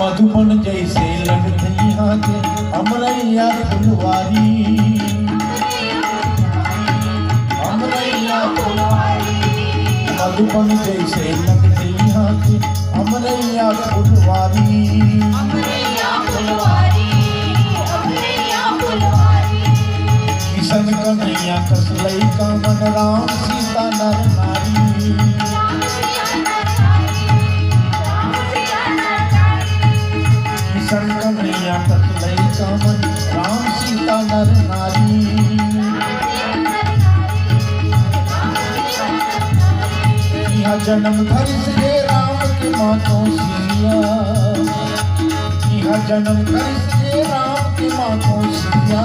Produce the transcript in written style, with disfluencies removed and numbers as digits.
मधुबन जैसे लगते यहाँ के अमरैया फुलवारी, अमरैया फुलवारी। मधुबन जैसे लगते यहाँ के अमरैया फुलवारी, अमरैया फुलवारी, अमरैया फुलवारी। किशन कन्हैया कसलई का मन राम सीता नर नारी, किशन कन्हैया कसलई का मन राम सीता नर नारी। यहाँ जन्म धरि श्री राम के मातों सिया, यहाँ जन्म धरि श्री राम के मातों सिया।